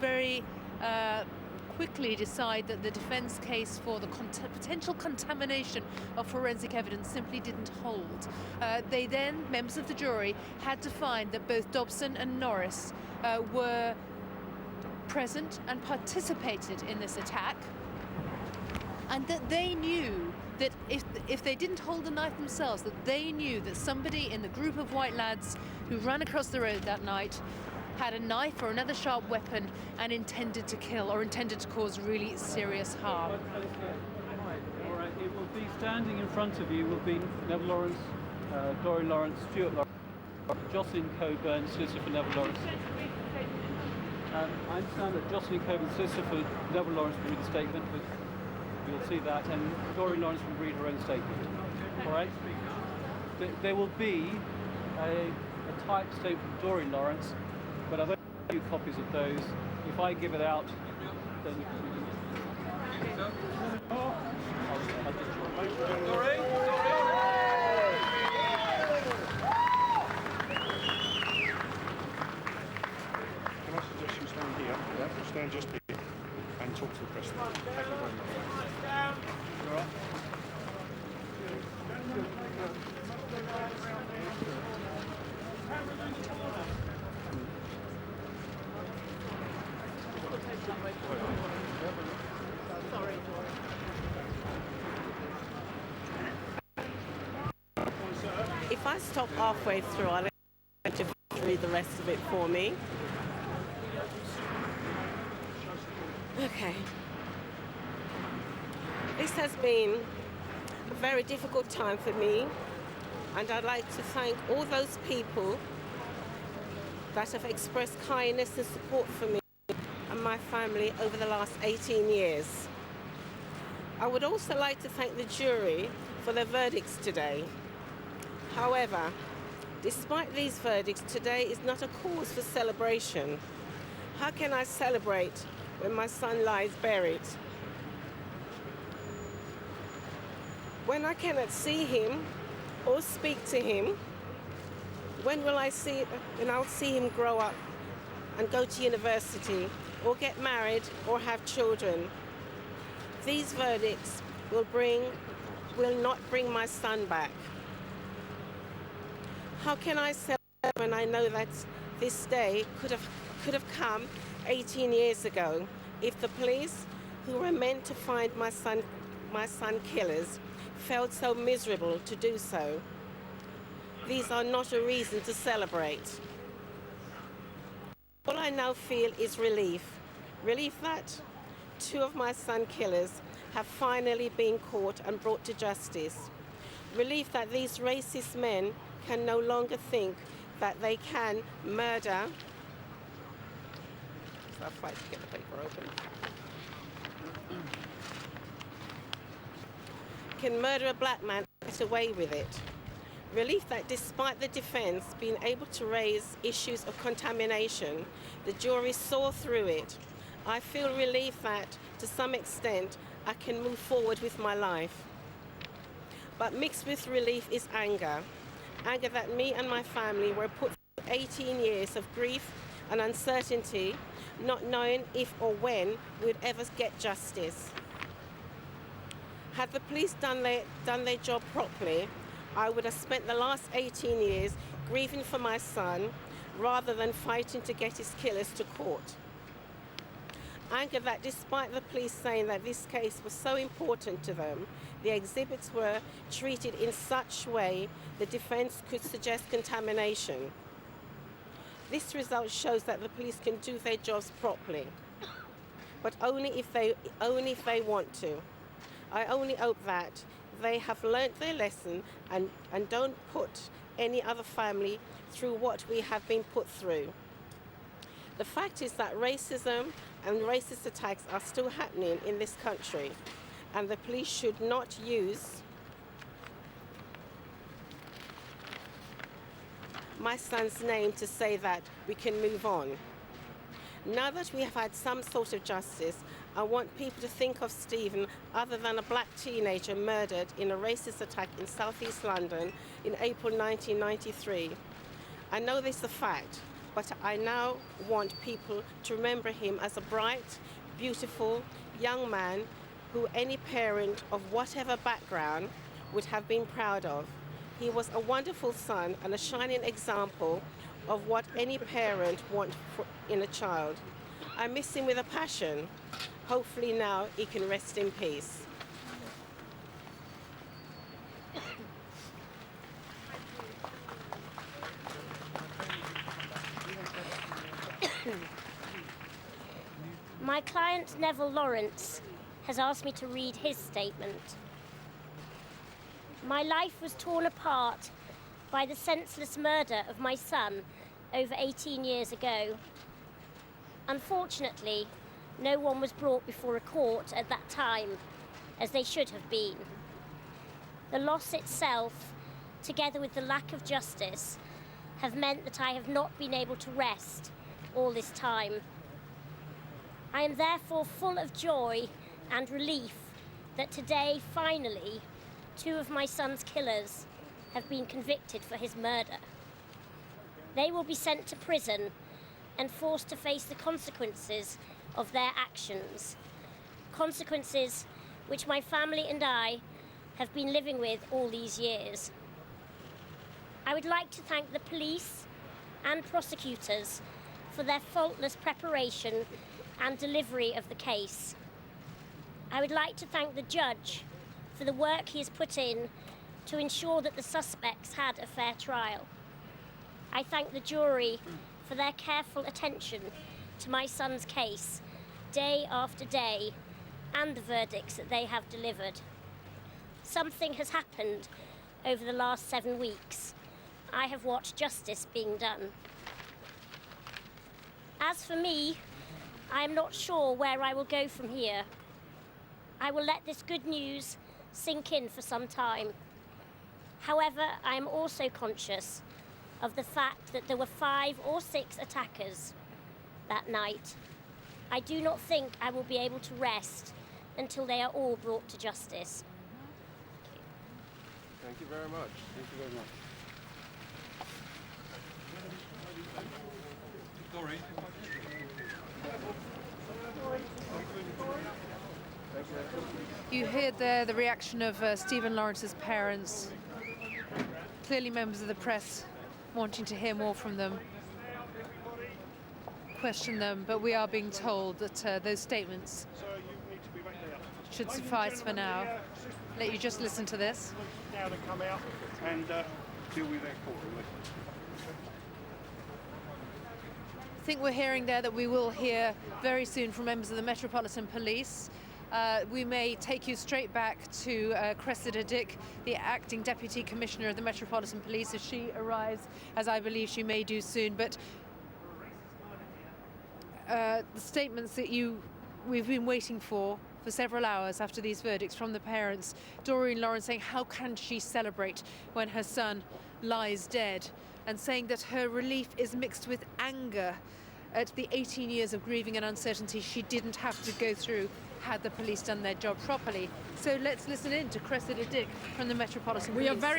very quickly decide that the defence case for the potential contamination of forensic evidence simply didn't hold. They then, members of the jury, had to find that both Dobson and Norris were present and participated in this attack, and that they knew that if they didn't hold the knife themselves, that they knew that somebody in the group of white lads who ran across the road that night had a knife or another sharp weapon and intended to kill or intended to cause really serious harm. All right, it will be standing in front of you will be Neville Lawrence, Doreen Lawrence, Stuart Lawrence, Jocelyn Coburn, solicitor for Neville Lawrence. I understand that Jocelyn Coburn, solicitor for Neville Lawrence, will read the statement, but you'll see that, and Doreen Lawrence will read her own statement. All right? There will be a typed statement from Doreen Lawrence, but I've only a few copies of those. If I give it out, then you can read it. Can I suggest you stand here? Yeah. Stand just here and talk to the press. Thank you very much. All right. If I stop halfway through, I'll let you read the rest of it for me. Okay. This has been a very difficult time for me, and I'd like to thank all those people that have expressed kindness and support for me and my family over the last 18 years. I would also like to thank the jury for their verdicts today. However, despite these verdicts, today is not a cause for celebration. How can I celebrate when my son lies buried? When I cannot see him or speak to him, when I'll see him grow up and go to university or get married or have children? These verdicts will not bring my son back. How can I celebrate when I know that this day could have come 18 years ago if the police who were meant to find my son killers felt so miserable to do so? These are not a reason to celebrate. All I now feel is relief. Relief that two of my son killers have finally been caught and brought to justice. Relief that these racist men can no longer think that they can murder. So I'll fight to get the paper open. Can murder a black man and get away with it. Relief that despite the defense being able to raise issues of contamination, the jury saw through it. I feel relief that, to some extent, I can move forward with my life. But mixed with relief is anger. Anger that me and my family were put through 18 years of grief and uncertainty, not knowing if or when we would ever get justice. Had the police done their job properly, I would have spent the last 18 years grieving for my son rather than fighting to get his killers to court. Anger that despite the police saying that this case was so important to them, the exhibits were treated in such way the defense could suggest contamination. This result shows that the police can do their jobs properly, but only if they want to. I only hope that they have learnt their lesson and don't put any other family through what we have been put through. The fact is that racism and racist attacks are still happening in this country, and the police should not use my son's name to say that we can move on. Now that we have had some sort of justice, I want people to think of Stephen other than a black teenager murdered in a racist attack in southeast London in April 1993. I know this is a fact, but I now want people to remember him as a bright, beautiful young man who any parent of whatever background would have been proud of. He was a wonderful son and a shining example of what any parent wants in a child. I miss him with a passion. Hopefully now he can rest in peace. My client, Neville Lawrence, has asked me to read his statement. My life was torn apart by the senseless murder of my son over 18 years ago. Unfortunately, no one was brought before a court at that time, as they should have been. The loss itself, together with the lack of justice, have meant that I have not been able to rest all this time. I am therefore full of joy and relief that today, finally, 2 of my son's killers have been convicted for his murder. They will be sent to prison and forced to face the consequences of their actions. Consequences which my family and I have been living with all these years. I would like to thank the police and prosecutors for their faultless preparation and delivery of the case. I would like to thank the judge for the work he has put in to ensure that the suspects had a fair trial. I thank the jury for their careful attention to my son's case, day after day, and the verdicts that they have delivered. Something has happened over the last 7 weeks. I have watched justice being done. As for me, I am not sure where I will go from here. I will let this good news sink in for some time. However, I am also conscious of the fact that there were 5 or 6 attackers that night. I do not think I will be able to rest until they are all brought to justice. Thank you very much. Thank you very much. Dory. You heard there the reaction of Stephen Lawrence's parents. Clearly members of the press wanting to hear more from them, question them, but we are being told that those statements should suffice for now. Let you just listen to this. Now they come out and deal with their court. I think we're hearing there that we will hear very soon from members of the Metropolitan Police. We may take you straight back to Cressida Dick, the Acting Deputy Commissioner of the Metropolitan Police, as she arrives, as I believe she may do soon. But the statements that we've been waiting for several hours after these verdicts from the parents, Doreen Lawrence saying how can she celebrate when her son lies dead, and saying that her relief is mixed with anger at the 18 years of grieving and uncertainty she didn't have to go through had the police done their job properly. So let's listen in to Cressida Dick from the Metropolitan Police. We are very